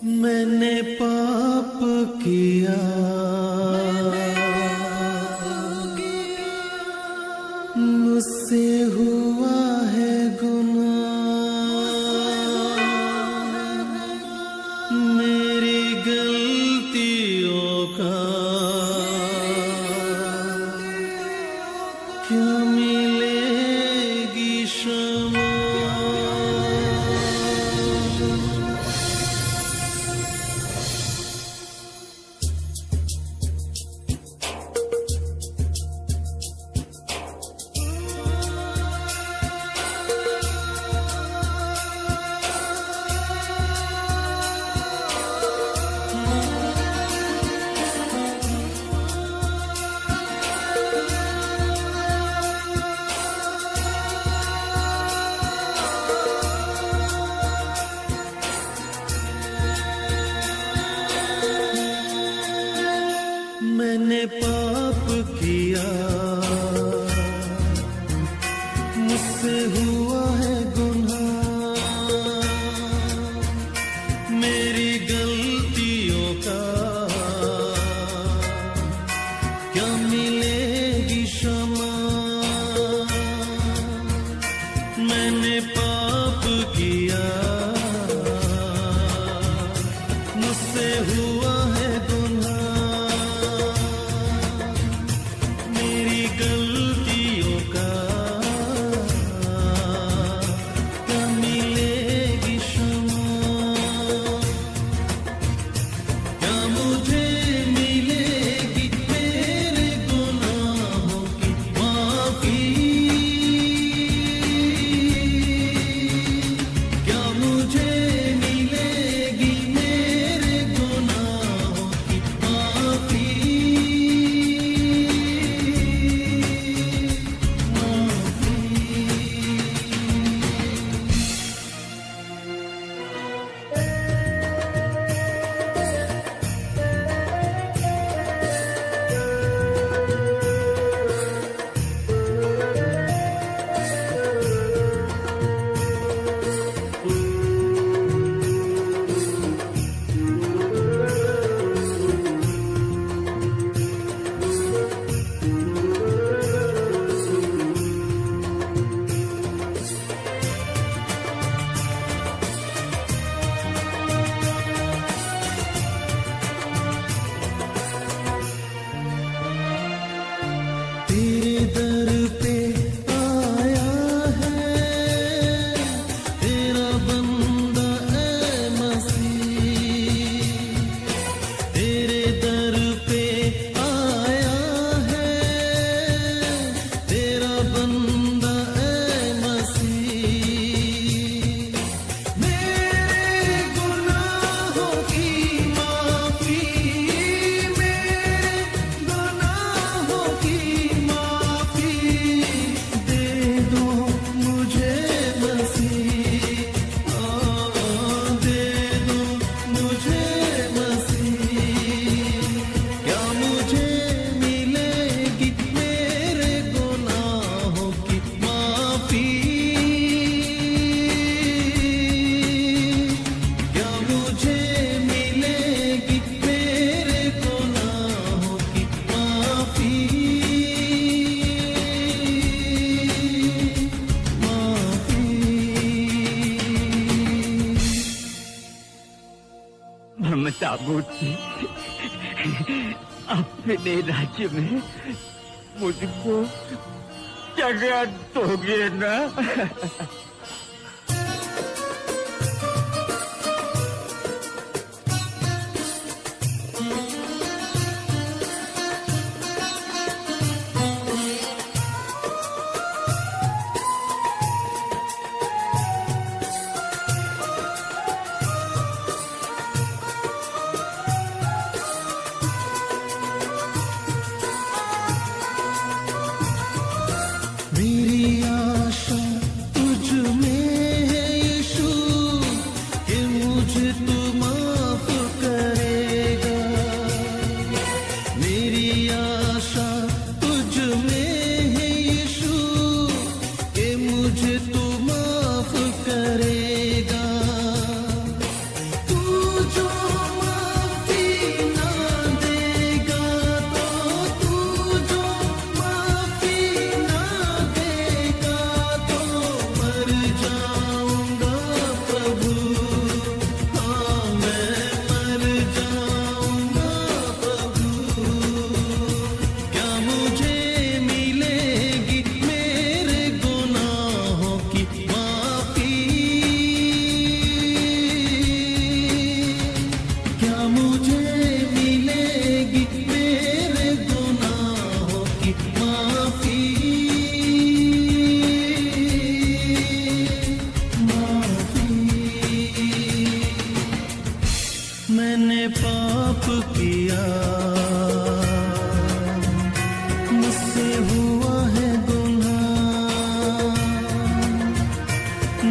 मैंने पाप किया, मुझसे हुआ है गुनाह, मेरी गलतियों का क्या मिलेगी क्षमा। मैंने पाप किया, मुझसे हुआ है गुनाह, मेरी गलतियों का क्या मिलेगी क्षमा। मैंने पाप किया, मुझसे हुआ है गुनाह, गलतियों का क्या मिलेगी क्षमा। क्या मुझे मिलेगी मेरे गुनाहों की माफी। क्या मुझे मिलेगी मेरे गुनाहों की माफी। तेरे दर पे आया है तेरा बंदा ऐ मसीह। तेरे दर पे आया है तेरा बंदा ऐ मसीह। मेरे गुनाहों की माफी, मेरे गुनाहों की ताबूत जी, अपने राज्य में मुझको जगह दोगे ना। मेरी आशा तुझ में है यीशु, कि मुझे तू माफ करेगा। मेरी आशा तुझ में है यीशु, कि मुझे तू माफ करेगा। तू जो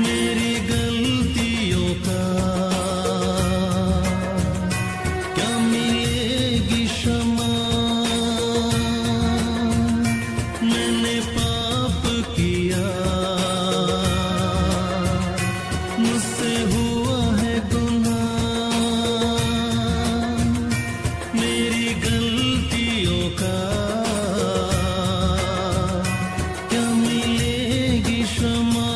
मेरी गलतियों का क्या मिलेगी क्षमा। मैंने पाप किया, मुझसे हुआ है गुनाह। मेरी गलतियों का क्या मिलेगी क्षमा।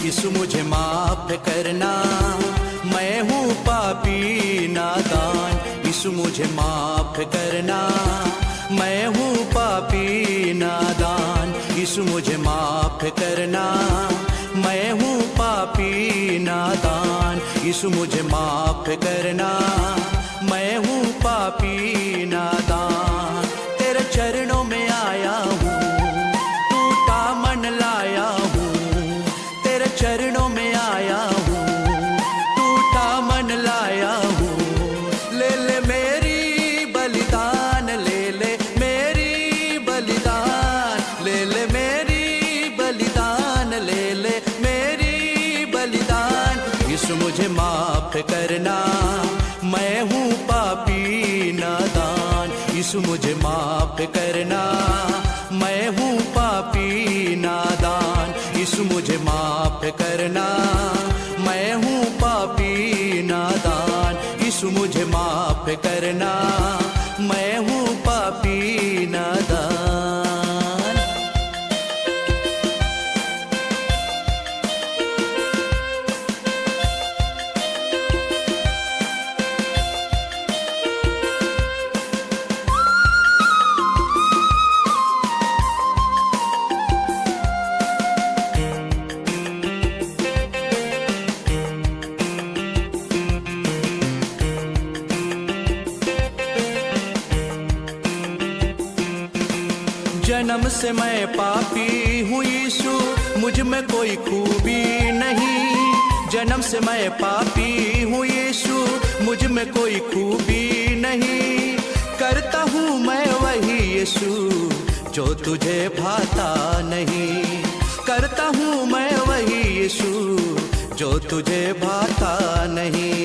यीशु मुझे माफ करना, मैं हूँ पापी नादान। यीशु मुझे माफ करना, मैं हूँ पापी नादान। यीशु मुझे माफ करना, मैं हूँ पापी नादान। यीशु मुझे माफ करना, मैं हूँ पापी नादान। तेरे चरणों में आया हूँ, टूटा मन लाया हूँ। तेरे चरणों में आया हूँ, टूटा मन लाया हूँ। ले ले मेरी बलिदान, ले ले मेरी बलिदान, ले ले मेरी बलिदान, ले ले मेरी बलिदान। यीशु मुझे माफ करना, मैं हूँ पापी नादान। यीशु मुझे माफ करना, मैं हूँ पापी नादान। यीशु मुझे माफ करना, मैं हूँ पापी नादान। यीशु मुझे माफ करना, मैं हूँ पापी नादान। जन्म से मैं पापी हूँ यीशु, मुझ में कोई खूबी नहीं। जन्म से मैं पापी हूँ यीशु, मुझ में कोई खूबी नहीं। करता हूँ मैं वही यीशु जो तुझे भाता नहीं। करता हूँ मैं वही यीशु जो तुझे भाता नहीं।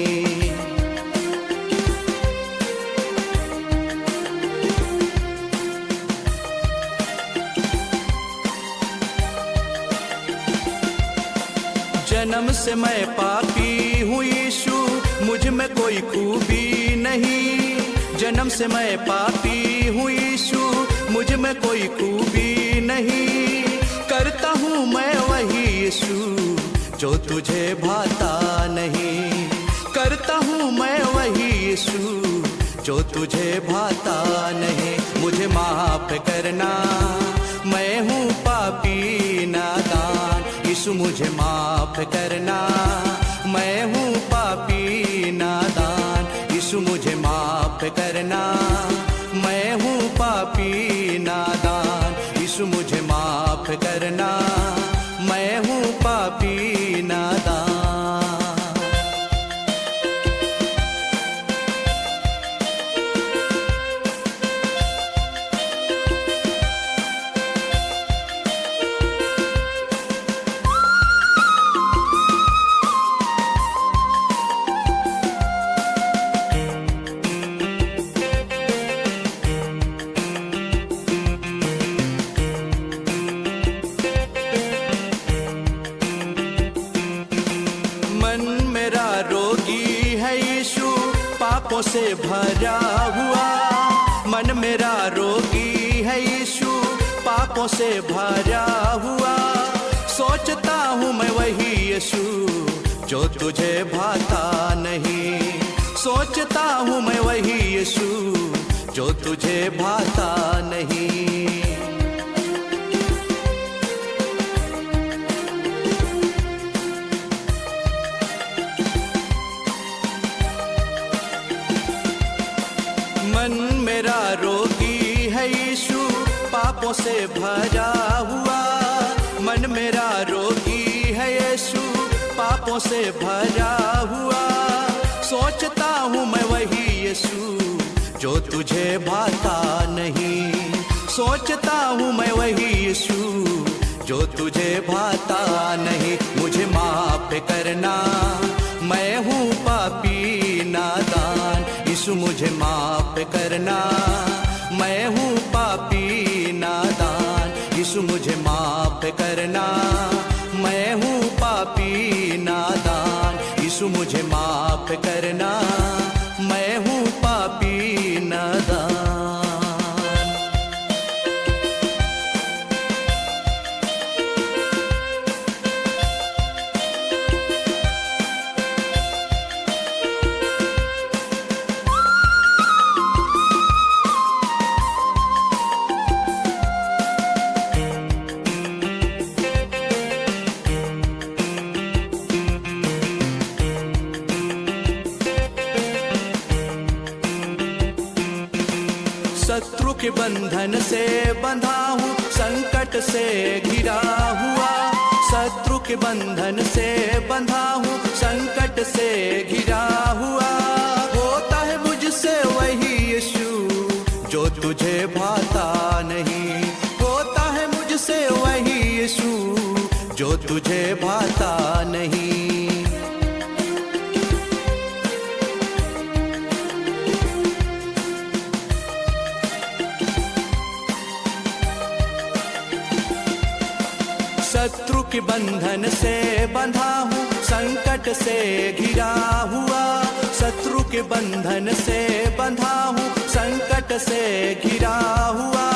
जन्म से मैं पापी हूँ यीशु, मुझ में कोई खूबी नहीं। जन्म से मैं पापी हूँ यीशु, मुझ में कोई खूबी नहीं। करता हूँ मैं वही यीशु जो तुझे भाता नहीं। करता हूँ मैं वही यीशु जो तुझे भाता नहीं। मुझे माफ करना, मैं हूँ पापी नादान। यीशु मुझे माफ करना, मैं हूँ पापी नादान। यीशु मुझे माफ करना, मैं हूँ पापी नादान। यीशु मुझे माफ करना, मैं हूँ पापी नादान। पापों से भरा हुआ मन मेरा रोगी है यीशु, पापों से भरा हुआ। सोचता हूँ मैं वही यीशु जो तुझे भाता नहीं। सोचता हूँ मैं वही यीशु जो तुझे भाता नहीं। मन मेरा रोगी है यीशु पापों से भरा हुआ, मन मेरा रोगी है यीशु पापों से भरा हुआ। सोचता हूँ मैं वही यीशु जो तुझे भाता नहीं। सोचता हूँ मैं वही यीशु जो तुझे भाता नहीं। मुझे माफ करना मैं हूँ पापी नादान, यीशु मुझे माफ करना मैं हूँ पापी नादान, यीशु मुझे माफ करना मैं हूँ पापी नादान, यीशु मुझे माफ करना मैं हूँ पापी नादान। शत्रु के बंधन से बंधा हूँ, संकट से घिरा हुआ। शत्रु के बंधन से बंधा हूँ, संकट से घिरा हुआ। होता है मुझसे वही यीशु जो तुझे भाता नहीं। होता है मुझसे वही यीशु जो तुझे भाता नहीं। शत्रु के बंधन से बंधा हूँ, संकट से घिरा हुआ। शत्रु के बंधन से बंधा हूँ, संकट से घिरा हुआ।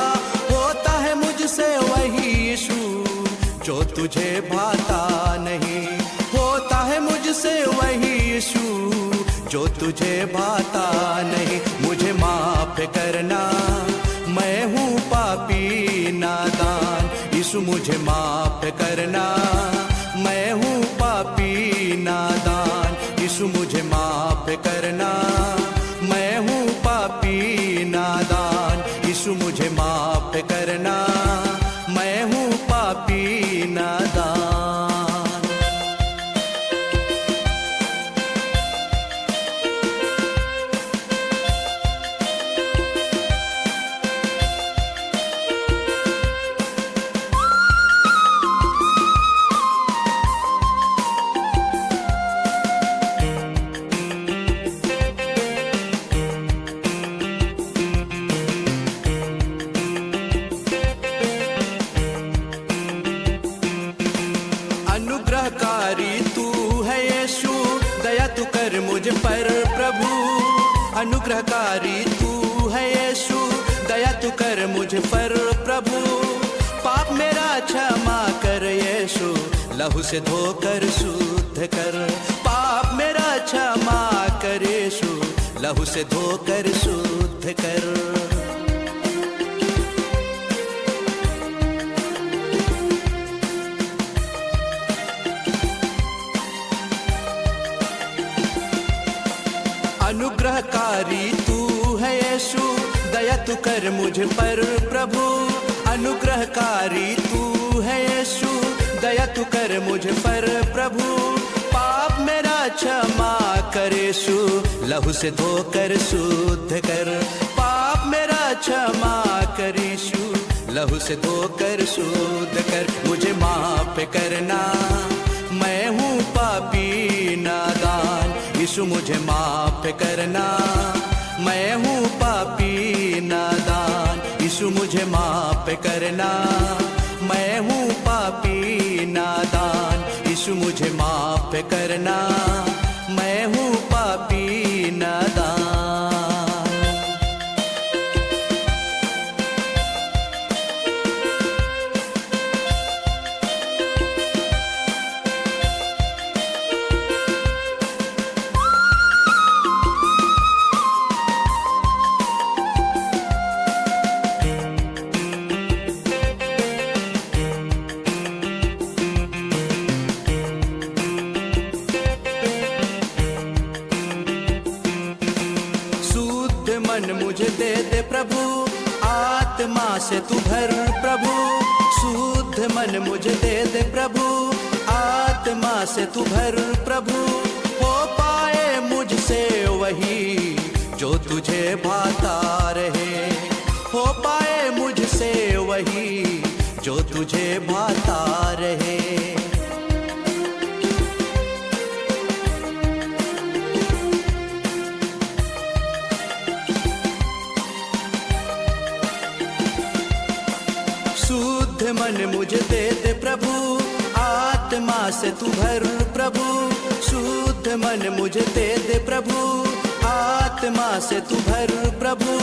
होता है मुझसे वही यीशु जो तुझे भाता नहीं। होता है मुझसे वही यीशु जो तुझे भाता नहीं। मुझे माफ करना मैं हूँ पापी नादान, यीशु मुझे माफ करना मैं हूँ पापी नादान, यीशु मुझे माफ करना मैं हूँ पापी नादान, यीशु मुझे माफ करना मैं हूँ पापी नादान। अनुग्रहकारी तू है यीशु, दया तू कर मुझ पर प्रभु। अनुग्रहकारी तू है यीशु, दया तू कर मुझ पर प्रभु। पाप मेरा क्षमा कर यीशु, लहू से धोकर शुद्ध कर। पाप मेरा क्षमा कर यीशु, लहू से धोकर शुद्ध कर। अनुग्रहकारी तू है यीशु, दया तू कर मुझ पर प्रभु। अनुग्रहकारी तू है यीशु, दया तू कर मुझ पर प्रभु। पाप मेरा क्षमा कर यीशु, लहू से धोकर शुद्ध कर। पाप मेरा क्षमा कर यीशु, लहू से धोकर शुद्ध कर। मुझे माफ करना मैं हूँ पापी नादान, यीशु मुझे माफ करना मैं हूँ पापी नादान, यीशु मुझे माफ करना मैं हूँ पापी नादान, यीशु मुझे माफ करना मैं हूँ पापी नादान। मन मुझे दे दे प्रभु, आत्मा से तू भर प्रभु। शुद्ध मन मुझे दे दे प्रभु, आत्मा से तू भर प्रभु। हो पाए मुझसे वही जो तुझे भाता रहे, हो पाए मुझसे वही जो तुझे भाता रहे। शुद्ध मन मुझे दे दे प्रभु, आत्मा से तू भर प्रभु। शुद्ध मन मुझे दे दे प्रभु, आत्मा से तू भर प्रभु।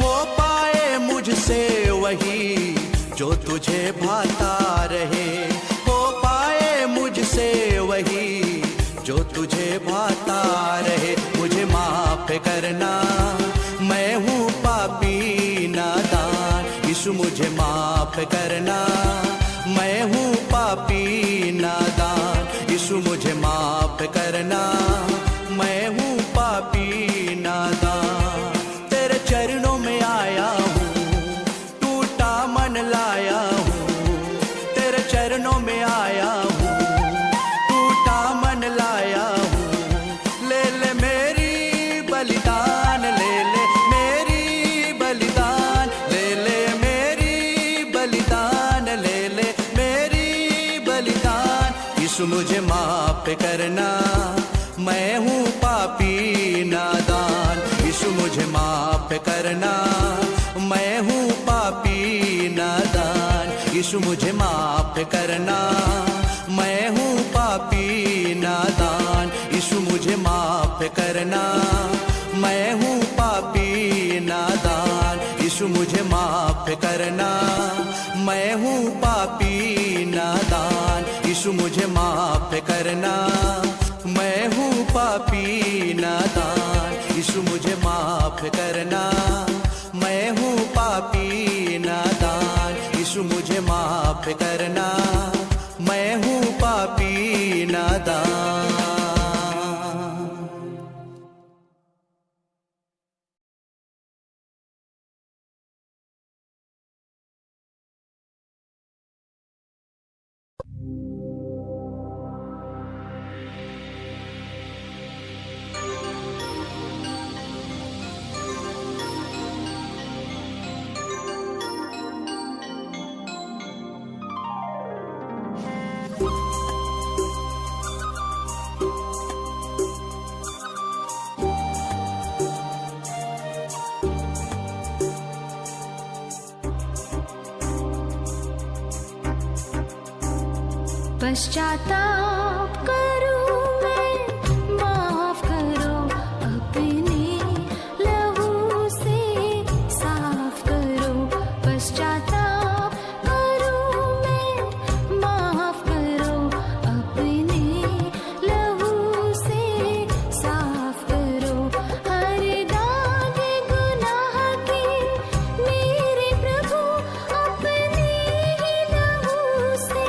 हो पाए मुझसे वही जो तुझे भाता रहे, हो पाए मुझसे वही जो तुझे भाता रहे। मुझे माफ करना, मैं हूँ पापी नादान। यीशु मुझे माफ करना, मैं हूँ पापी नादान। यीशु मुझे माफ करना, मैं हूँ पापी नादान। तेरे चरणों में आया हूँ, टूटा मन लाया हूँ। तेरे चरणों में आया हूँ, टूटा मन लाया हूँ। ले ले मेरी बलिदान, ले ले मेरी बलिदान, ले ले मेरी बलिदान, ले ले मेरी बलिदान। यीशु मुझे माफ करना, मैं हूँ पापी नादान। यीशु मुझे माफ करना, मैं हूँ पापी नादान। यीशु मुझे माफ करना, मैं हूँ पापी नादान। यीशु मुझे माफ करना, मैं हूँ पापी नादान। यीशु मुझे माफ करना, मैं हूँ पापी नादान। यीशु मुझे माफ करना, मैं हूँ पापी नादान। यीशु मुझे माफ करना, मैं हूँ पापी नादान। यीशु मुझे माफ करना, मैं हूँ पापी नादान। पश्चाताप करूं मैं, माफ करो अपने लहू से साफ करो। पश्चाताप करूं मैं, माफ करो अपने लहू से साफ करो। हर दाग गुनाह की मेरे प्रभु अपने ही लहू से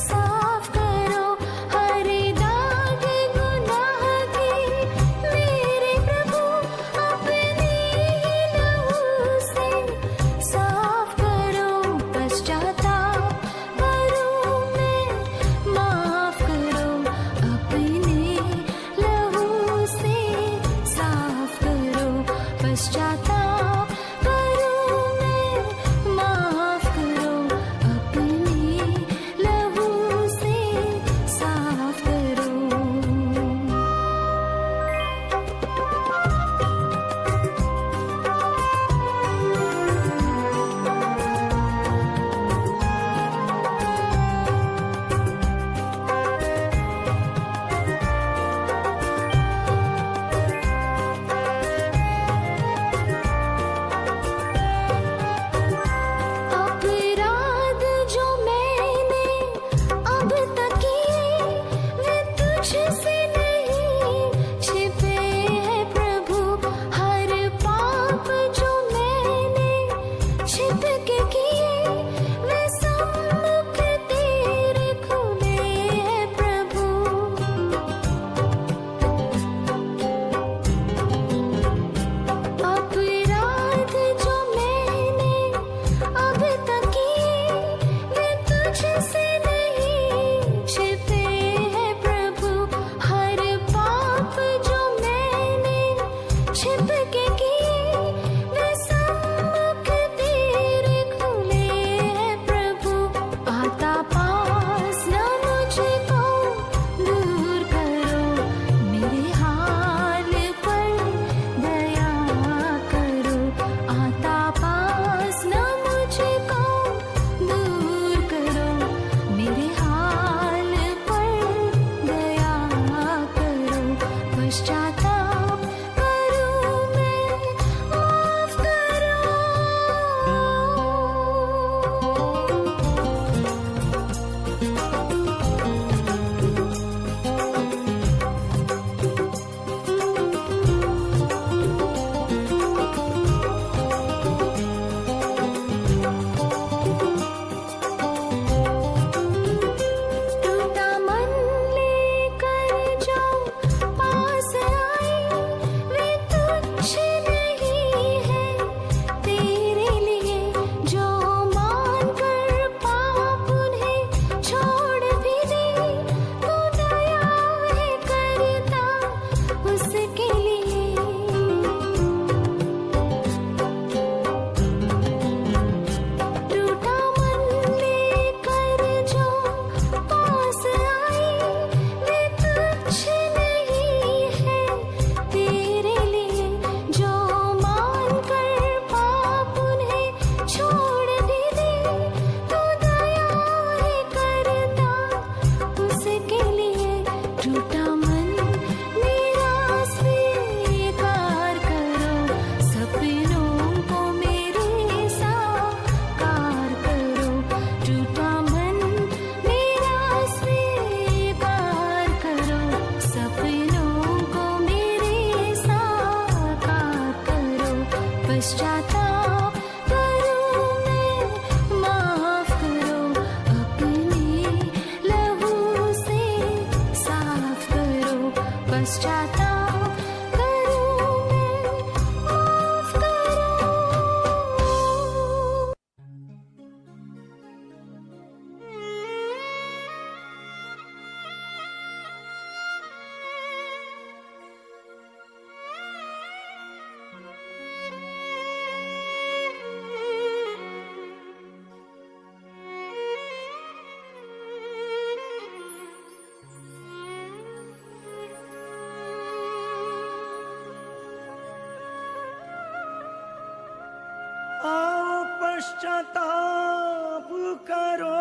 साफ करो। हर दाग गुनाह की मेरे प्रभु अपने ही लहू से साफ करो। पश्चाताप करूं मैं, माफ करो अपने लहू से साफ करो। पश्चाताप करूं मैं, माफ करो अपने लहू से साफ करो। पश्चाताप करो मैं, माफ करो अपने लहू से साफ करो, पश्चाताप करो मैं, माफ करो। आओ पश्चाताप करो,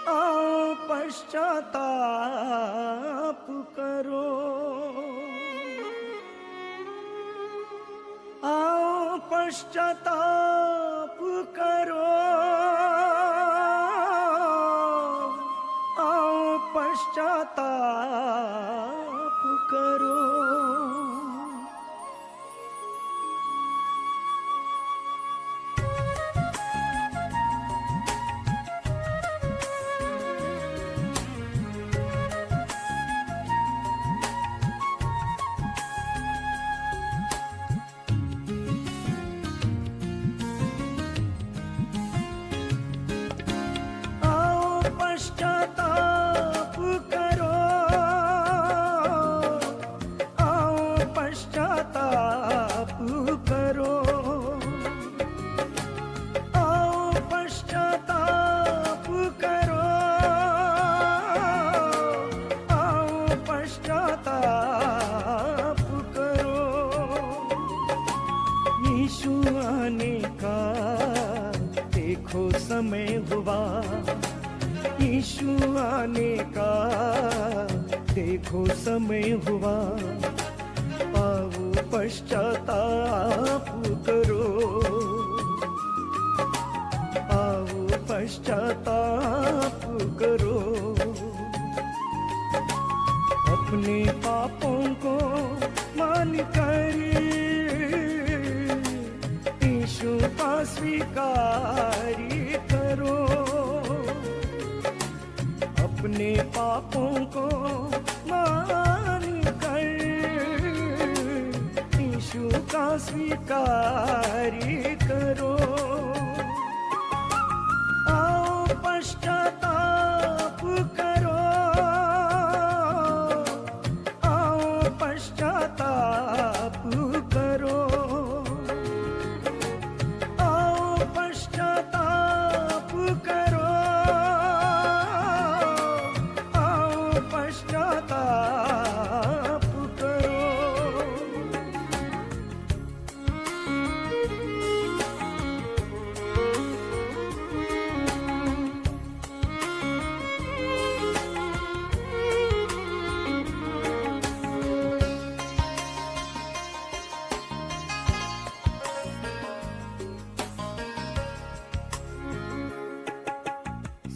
आओ पश्चाताप करो, आओ पश्चाताप करो, आओ पश्चाताप करो। पश्चाताप करो, आओ पश्चाताप करो, आओ पश्चाताप करो, आओ पश्चाताप करो। यीशु आने का देखो समय हुआ, यीशु आने का देखो समय हुआ, आओ पश्चाताप करो, आओ पश्चाताप करो। अपने पापों को मान कर यीशु का स्वीकार करो, अपने पापों को मान कर यीशु का स्वीकार करो। आओ पश्चाताप करो, आओ पश्चाताप करो, आओ पश्चाताप करो, पश्चाताप करो।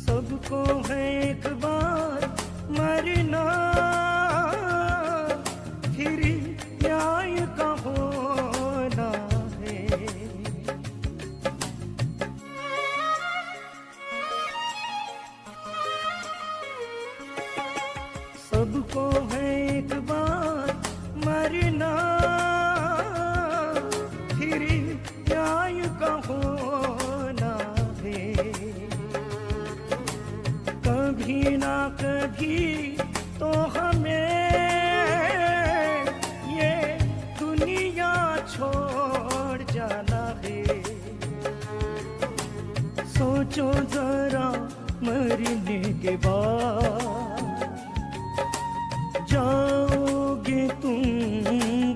सबको है एक बार मरना, फिर न्याय का होना है। सबको है एक बार मरना, फिर न्याय का होना है। कभी ना कभी तो हमें ये दुनिया छोड़ जाना है। सोचो जरा मरने के बाद जाओगे तुम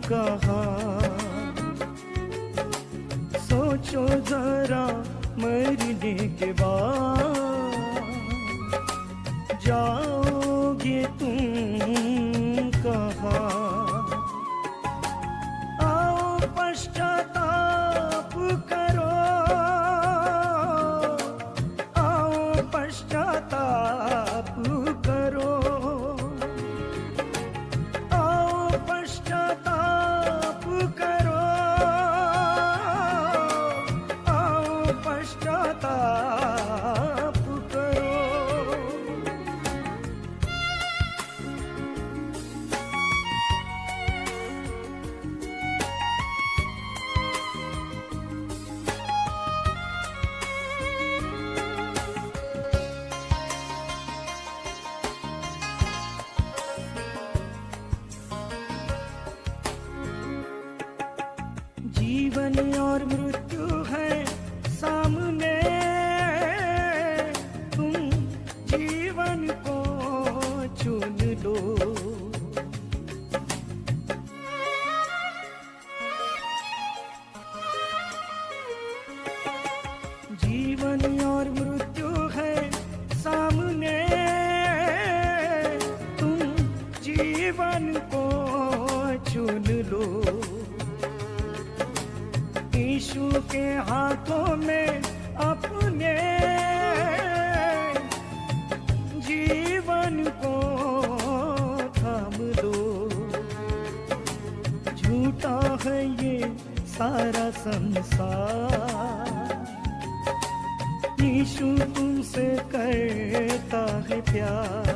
कहाँ। सोचो जरा मरने के बाद जाओगे तुम कहाँ। आओ पश्चाताप करो, आओ पश्चाताप करो, आओ पश्चाताप जीवन और मृत्यु है सामने, तुम जीवन को चुन लो। जीवन और मृत्यु है सामने, तुम जीवन को चुन लो। यीशु के हाथों में अपने जीवन को थाम लो। झूठा है ये सारा संसार, यीशु तुमसे करता है प्यार।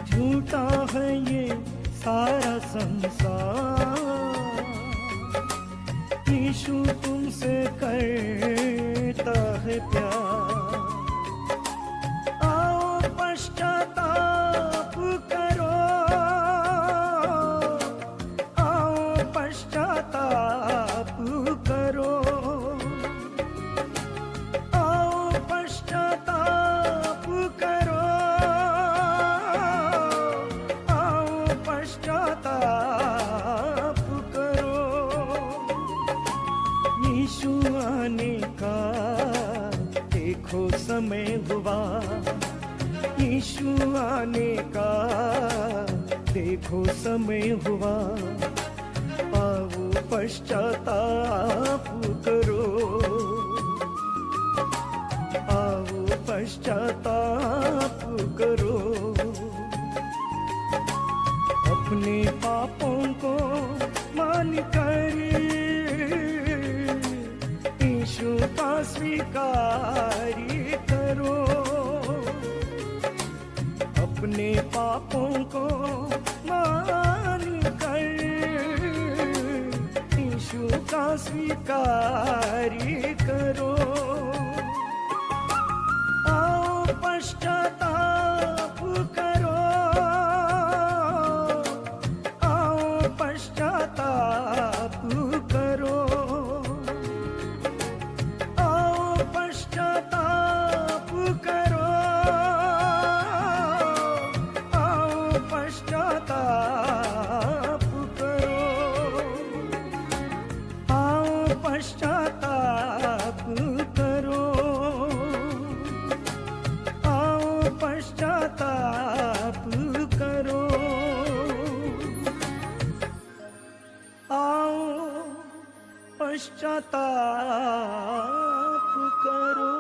झूठा है ये सारा संसार, यीशु तुमसे करता है प्यार। आओ पश्चाताप करो, आओ पश्चाताप करो, आओ पश्चाताप करो, आओ पश्चाताप करो। यीशु आने का देखो समय हुआ, यीशु आने का देखो समय हुआ। आओ पश्चाताप करो, आओ पश्चाताप करो। अपने पापों को मान कर यीशु का स्वीकार करो। अपने पापों को मान कर यीशु का स्वीकार करो। आओ पश्चाताप करो, आओ पश्चाताप करो, आओ पश्चाताप करो, आओ पश्चाताप करो, आओ पश्चाताप करो, आओ पश्चाताप करो, आओ पश्चाताप करो।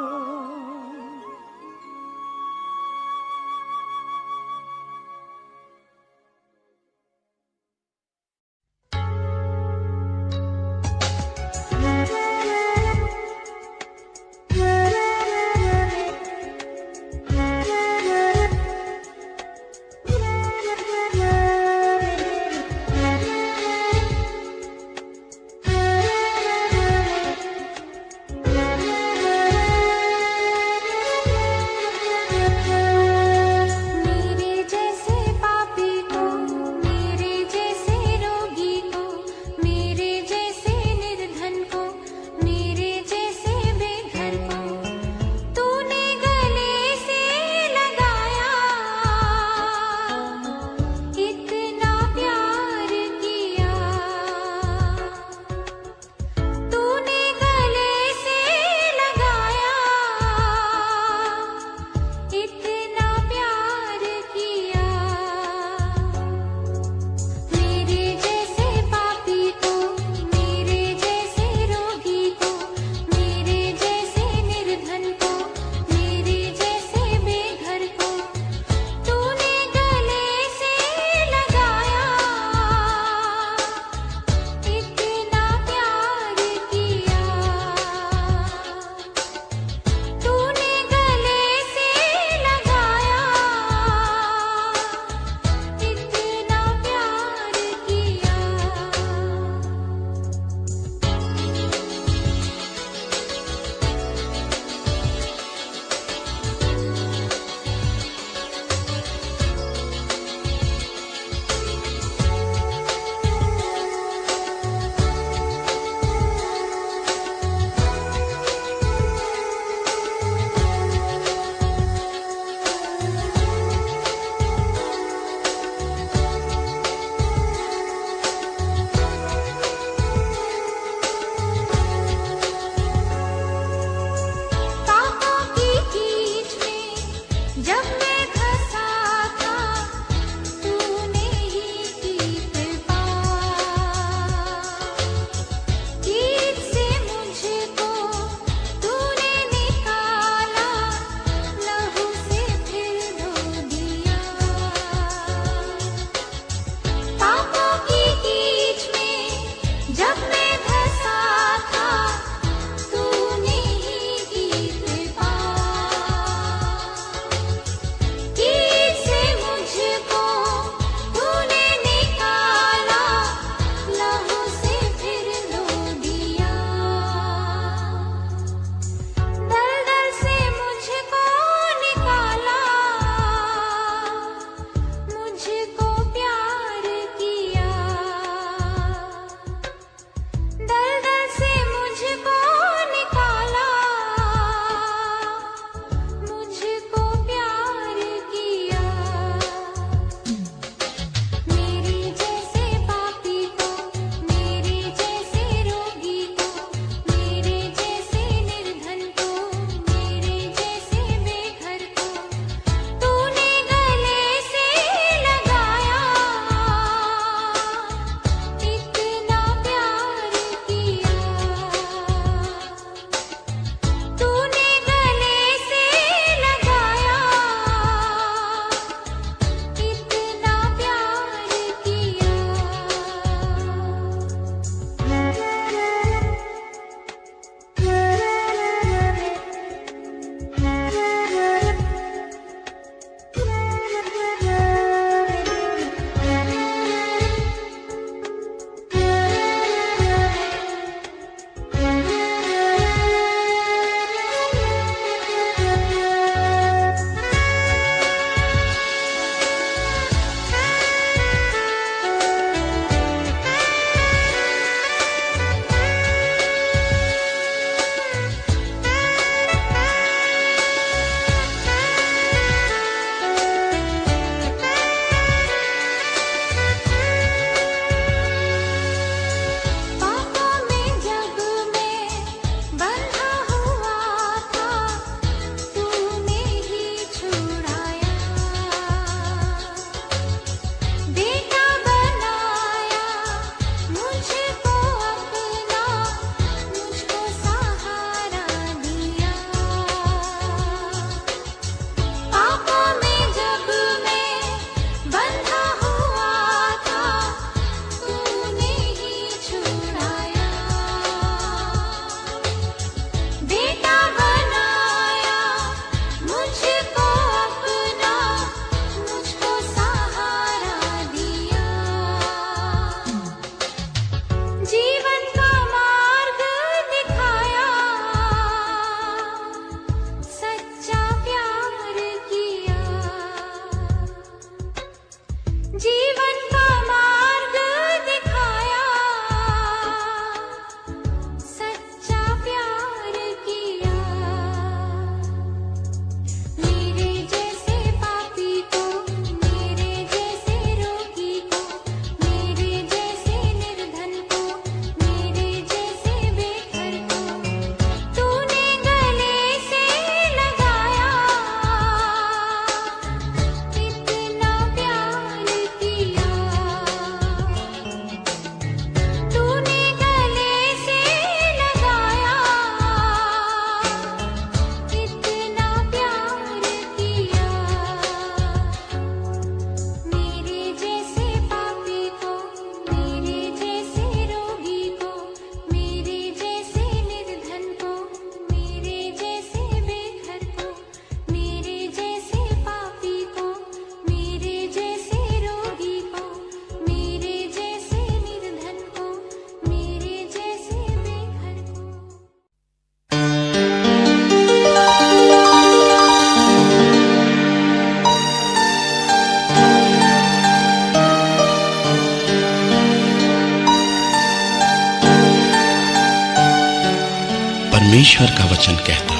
परमेश्वर का वचन कहता,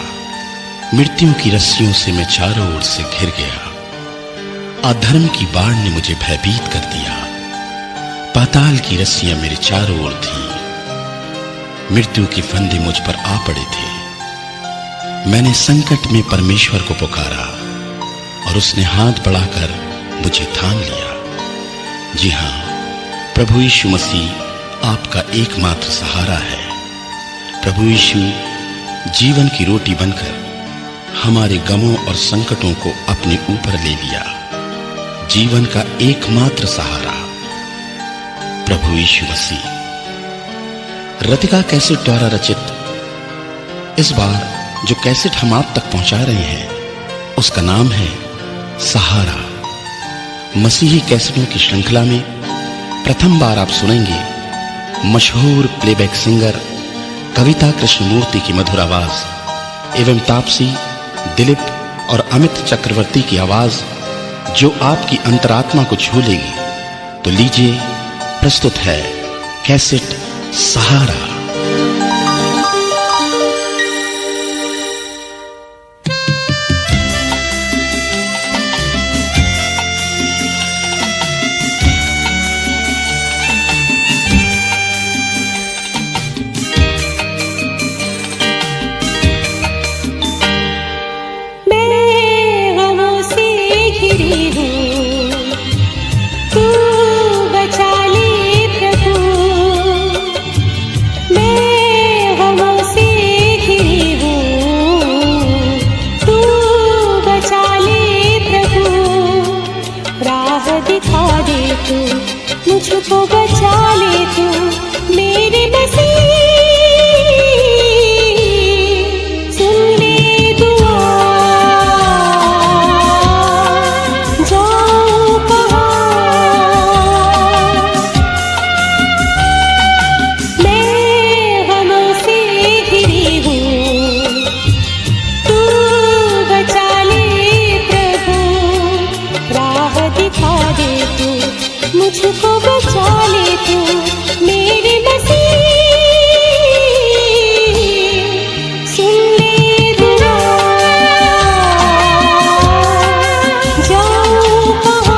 मृत्यु की रस्सियों से मैं चारों ओर से घिर गया। अधर्म की बाढ़ ने मुझे भयभीत कर दिया। पाताल की रस्सियां मेरे चारों ओर थीं। मृत्यु के फंदे मुझ पर आ पड़े थे। मैंने संकट में परमेश्वर को पुकारा और उसने हाथ बढ़ाकर मुझे थाम लिया। जी हां, प्रभु यीशु मसीह आपका एकमात्र सहारा है। प्रभु यीशु जीवन की रोटी बनकर हमारे गमों और संकटों को अपने ऊपर ले लिया। जीवन का एकमात्र सहारा प्रभु यीशु मसीह। रतिका कैसेट द्वारा रचित इस बार जो कैसेट हम आप तक पहुंचा रहे हैं उसका नाम है सहारा। मसीही कैसेटों की श्रृंखला में प्रथम बार आप सुनेंगे मशहूर प्लेबैक सिंगर कविता कृष्णमूर्ति की मधुर आवाज एवं तापसी, दिलीप और अमित चक्रवर्ती की आवाज जो आपकी अंतरात्मा को छू लेगी। तो लीजिए, प्रस्तुत है कैसेट सहारा। मुझको बचा ले तू मेरे मसीह, सुन ले दुआ, जाऊं कहाँ मैं गमों से घिरी हूँ, तू बचा ले प्रभु, राह दिखा दे तू, मुझको बचा ले तू मेरे मसीह, सुन ले दुआ, जाऊं कहाँ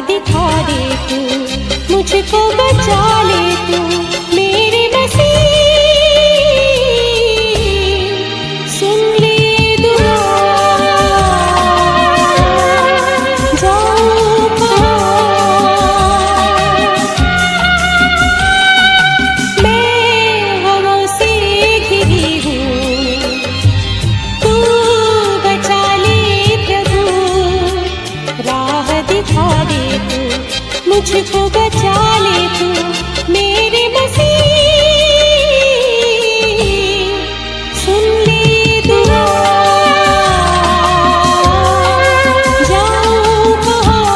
दिखा दे तू, मुझको बचा ले तू मेरे मसीह, सुन ले दुआ, जाऊं कहाँ मैं गमों से घिरी हूँ, तू बचा ले प्रभु, राह दिखा दे तू, मुझको बचा ले तू मेरे मसीह, सुन ले दुआ, जाऊं कहाँ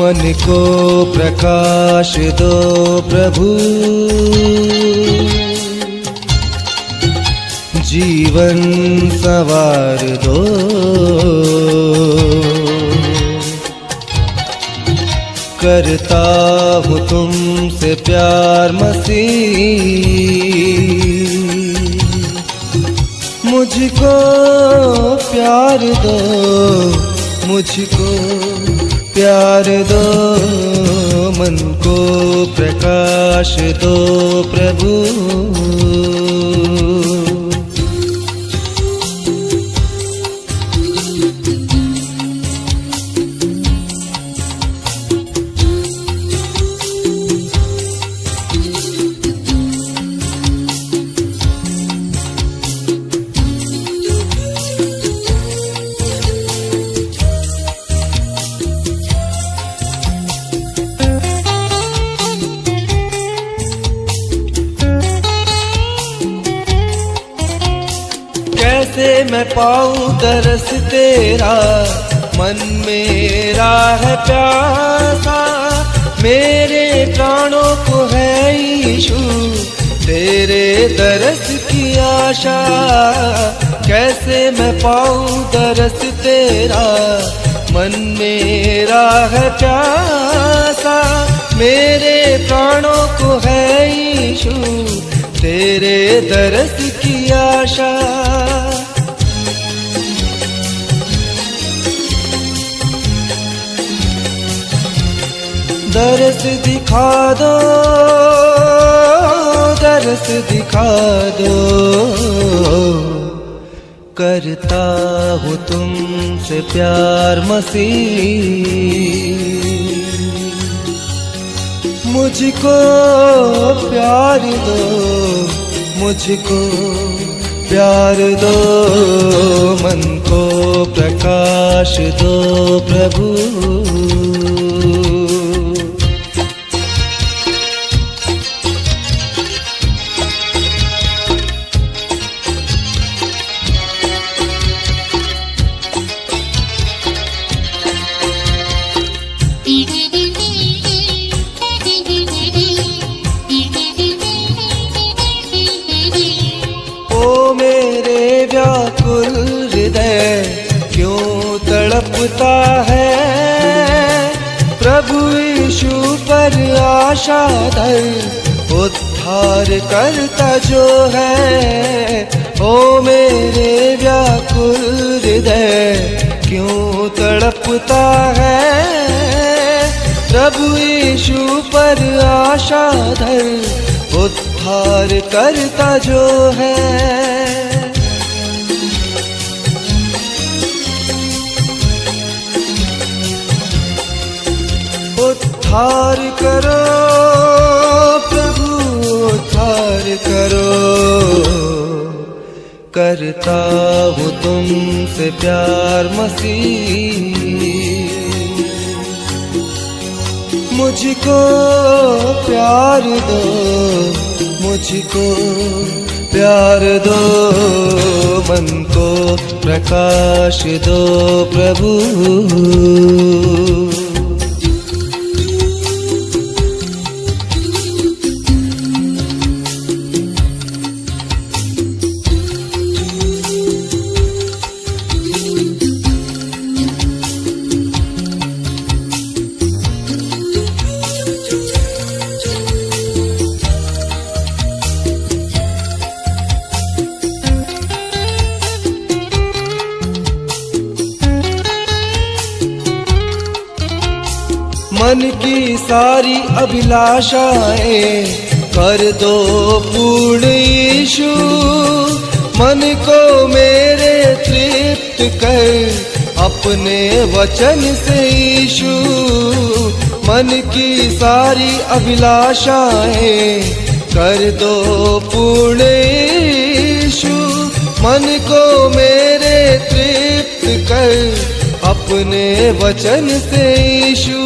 मन को प्रकाश दो प्रभु, जीवन संवार दो। करता हूँ तुमसे प्यार मसीह, मुझको प्यार दो, मुझको प्यार दो। मन को प्रकाश दो प्रभु, कैसे मैं पाऊं दरस तेरा, मन मेरा है प्यासा। मेरे प्राणों को है यीशु तेरे दरस की आशा। कैसे मैं पाऊं दरस तेरा, मन मेरा है प्यासा। मेरे प्राणों को है यीशु तेरे दरस की आशा। दरस दिखा दो, दरस दिखा दो। करता हूँ तुमसे प्यार मसीह, मुझको प्यार दो, मुझको प्यार दो। मन को प्रकाश दो प्रभु, व्याकुल हृदय क्यों तड़पता है। प्रभु यीशु पर आशा धर, उद्धार करता जो है। ओ मेरे व्याकुल हृदय क्यों तड़पता है। प्रभु यीशु पर आशा धर, उद्धार करता जो है। उद्धार करो प्रभु, उद्धार करो। करता हूँ तुमसे प्यार मसीह, मुझको प्यार दो, मुझको प्यार दो। मन को प्रकाश दो प्रभु, मन की सारी अभिलाषाएं कर दो पूर्ण यीशु। मन को मेरे तृप्त कर अपने वचन से यीशु। मन की सारी अभिलाषाएं कर दो पूर्ण यीशु। मन को मेरे तृप्त कर अपने वचन से यीशु।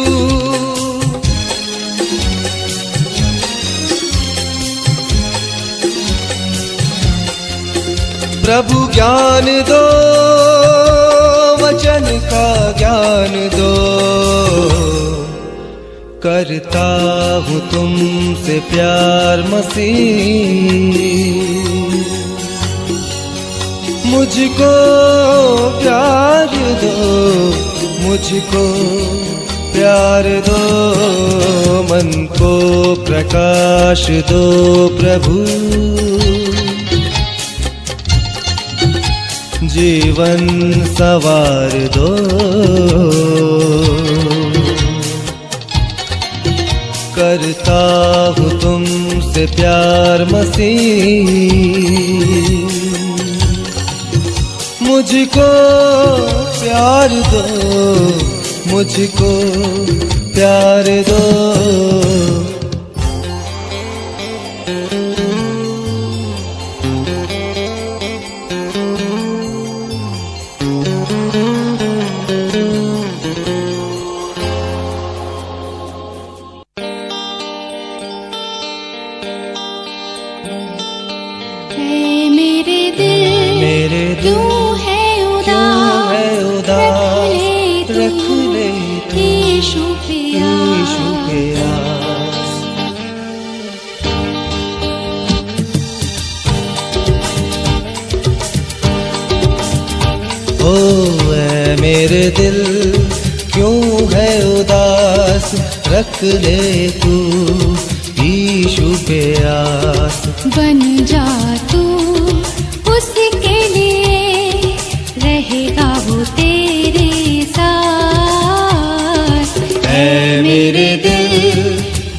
प्रभु ज्ञान दो, वचन का ज्ञान दो। करता हूँ तुमसे प्यार मसीह, मुझको प्यार दो, मुझको प्यार दो, मन को प्रकाश दो प्रभु, जीवन सवार दो। करता हूँ तुमसे प्यार मसीह, मुझको प्यार दो, मुझको प्यार दो। क्यों है उदास, रख ले तू यीशु पे आस। ओ ऐ मेरे दिल क्यों है उदास, रख ले तू यीशु पे आस। बन जा तू उसके लिए, रहेगा वो तेरे साथ। ऐ मेरे दिल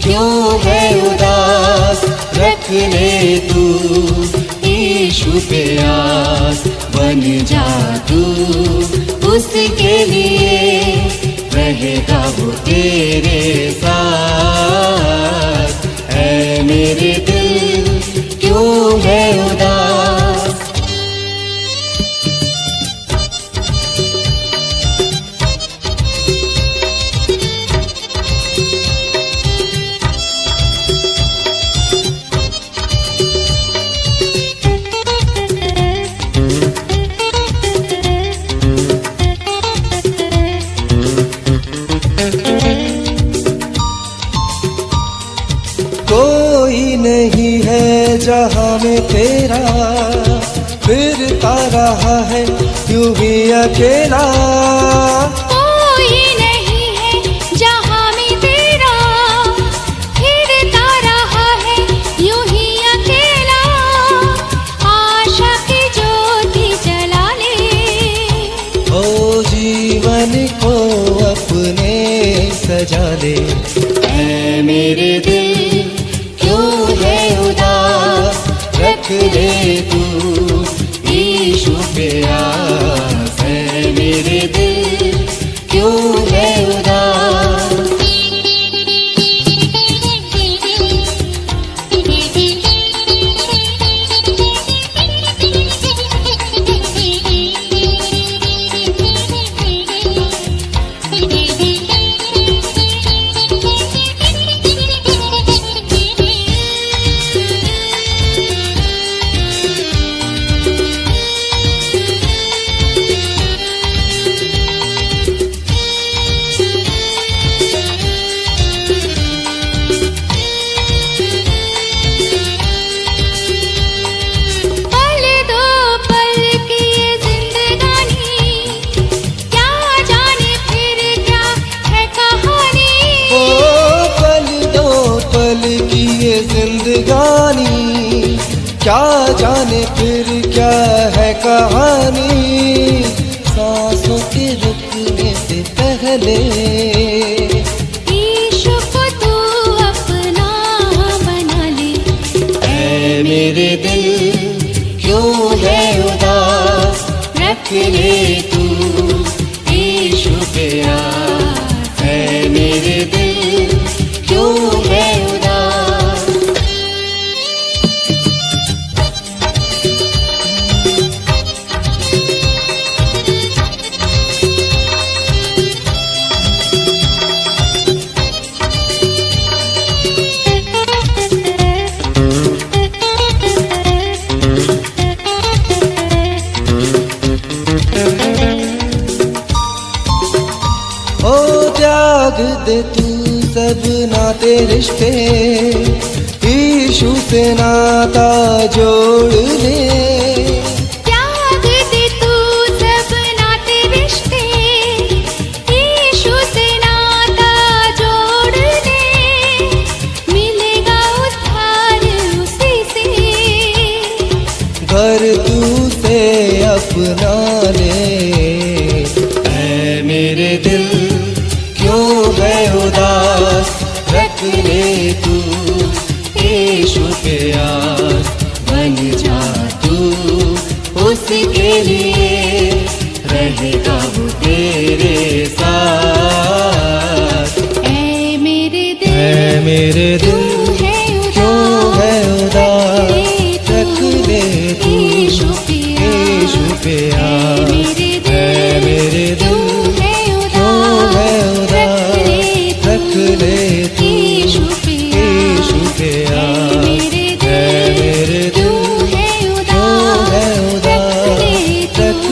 क्यों है उदास, रख ले तू यीशु पे आस। बन जा तू उसके लिए, रहेगा वो तेरे साथ। ऐ मेरे दिल क्यों है उदास। कोई नहीं है जहाँ में तेरा, फिरता रहा है यूं ही अकेला। कोई नहीं है जहाँ में तेरा, फिरता रहा है यूं ही अकेला। आशा की ज्योति जला ले, ओ जीवन को अपने सजा ले। ऐ मेरे दिल क्यों है उदास, रख ले तू यीशु पे आस। ऐ मेरे दिल क्यों है उदास। जिंदगानी क्या जाने फिर क्या है कहानी। सांसों के रुकने से पहले यीशु को तू अपना बना ले। ऐ मेरे दिल क्यों है उदास, रख ले तू यीशु पे आस। ऐ मेरे दिल क्यों है उदास। त्याग दे तू सब नाते रिश्ते यीशु से नाता जोड़ ले। त्याग दे तू सब नाते रिश्ते, यीशु से नाता जोड़ ले, मिलेगा उद्धार उसी से। घर तू से अपना ले। ऐ मेरे दिल क्यों है उदास, रख ले तू यीशु पे आस। बन जा तू उसके लिए, रहेगा वो तेरे साथ। ऐ मेरे दिल क्यों है उदास, रख ले तू यीशु पे आस। ऐ मेरे दिल क्यों है उदास, रख ले तू यीशु पे आस। ऐ मेरे दिल क्यों है उदास, रख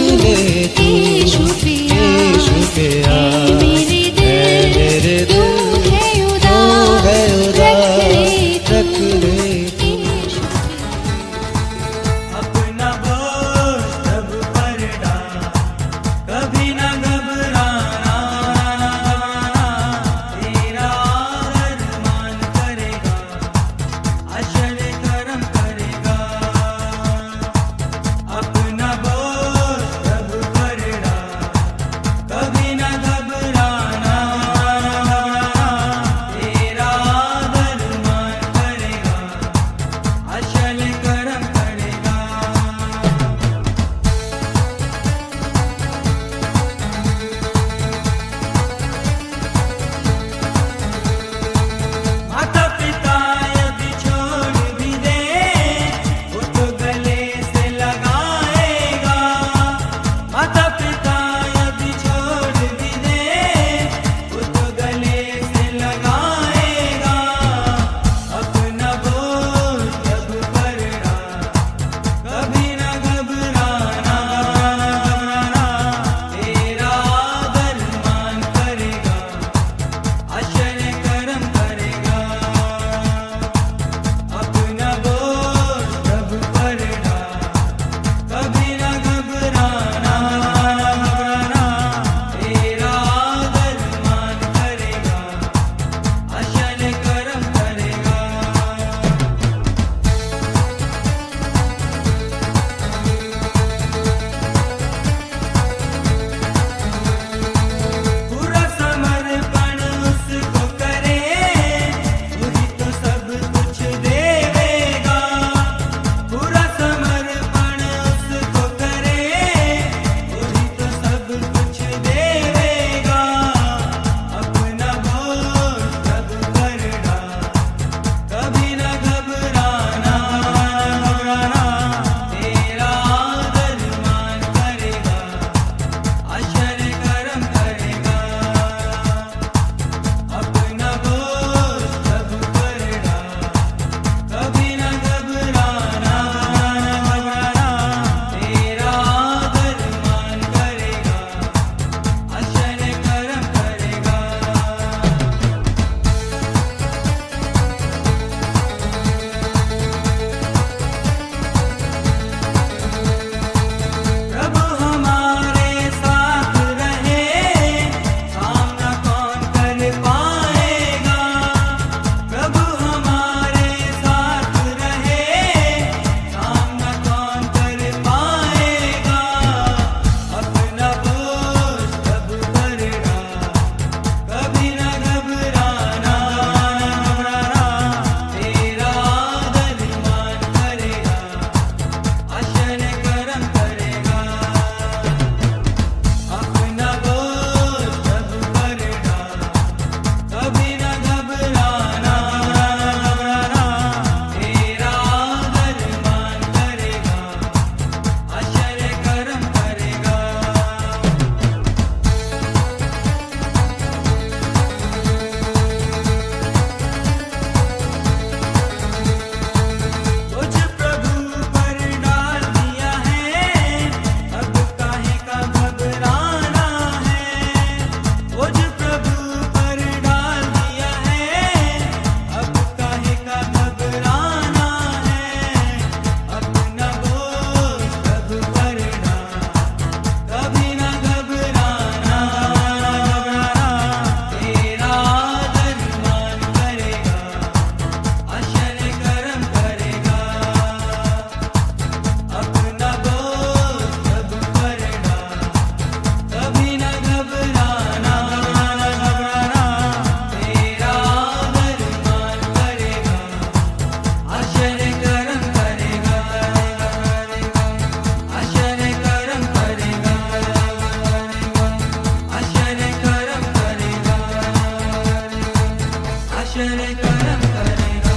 आश्चर्य कर्म करेगा।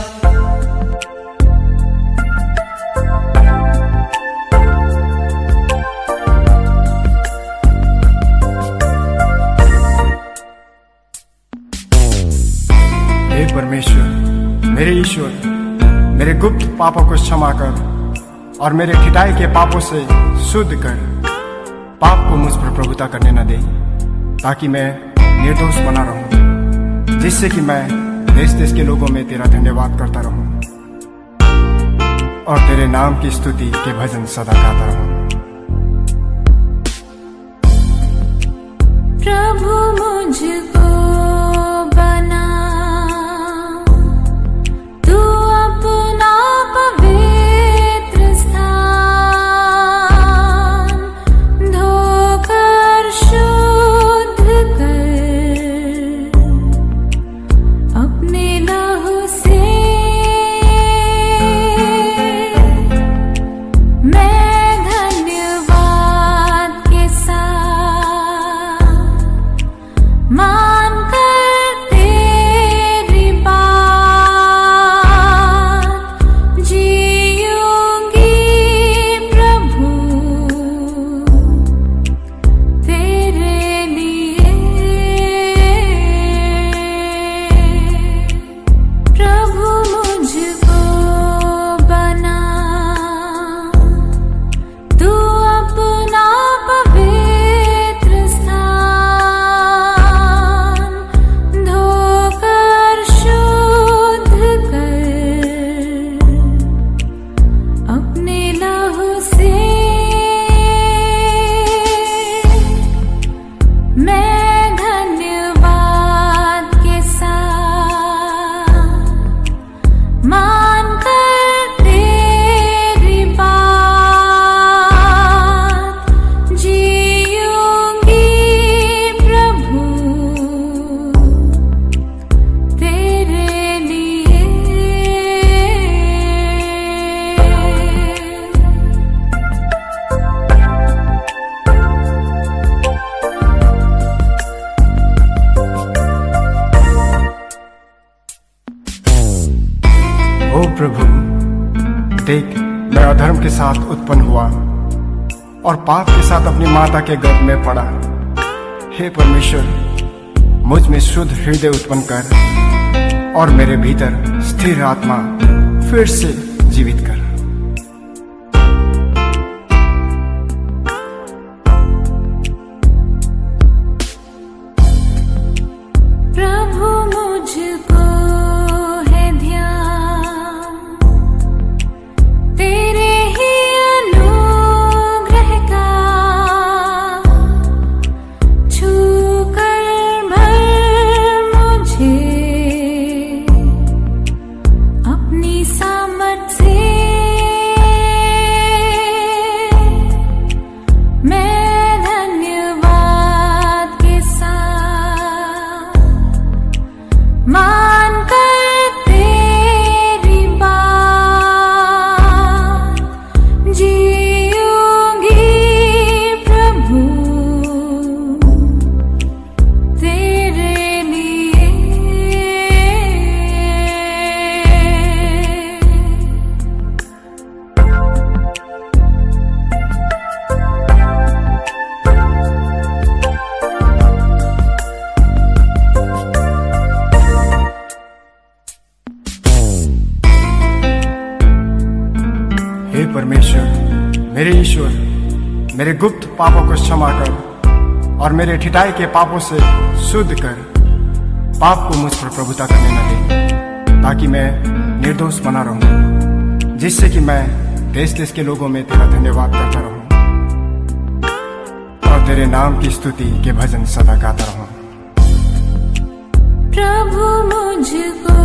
हे परमेश्वर, मेरे ईश्वर, मेरे गुप्त पापों को क्षमा कर और मेरे ठिठाई के पापों से शुद्ध कर। पाप को मुझ पर प्रभुता करने न दे, ताकि मैं निर्दोष बना रहूं, जिससे कि मैं देश देश के लोगों में तेरा धन्यवाद करता रहूं और तेरे नाम की स्तुति के भजन सदा गाता रहूं। प्रभु मुझको बना तू अपना पवित्र स्थान, धोकर शुद्ध कर अपने लहू से। मैं धन्यवाद के साथ मान कर तेरी बात जीऊंगी प्रभु तेरे लिए। प्रभु मुझको बना तू अपना पवित्र स्थान, धोकर शुद्ध कर अपने लहू से। मैं धन्यवाद के साथ मान कर तेरी बात जीऊंगी प्रभु तेरे लिए। ओ प्रभु, देख, मैं अधर्म के साथ उत्पन्न हुआ और पाप के साथ अपनी माता के गर्भ में पड़ा। हे परमेश्वर, मुझ में शुद्ध हृदय उत्पन्न कर और मेरे भीतर स्थिर आत्मा फिर से जीवित कर। प्रभु मुझको है ध्यान तेरे ही अनुग्रह का, छू कर भर मुझे अपनी सामर्थ से। मैं धन्यवाद के साथ मान कर तेरी बात जीऊंगी प्रभु तेरे लिए। हे परमेश्वर, मेरे ईश्वर, मेरे गुप्त पापों को क्षमा कर और मेरे ठिठाई के पापों से शुद्ध कर। पाप को मुझ पर प्रभुता करने न दे, ताकि मैं निर्दोष बना रहूं, जिससे कि मैं देश देश के लोगों में तेरा धन्यवाद करता रहूं और तेरे नाम की स्तुति के भजन सदा गाता रहूं। प्रभु मुझको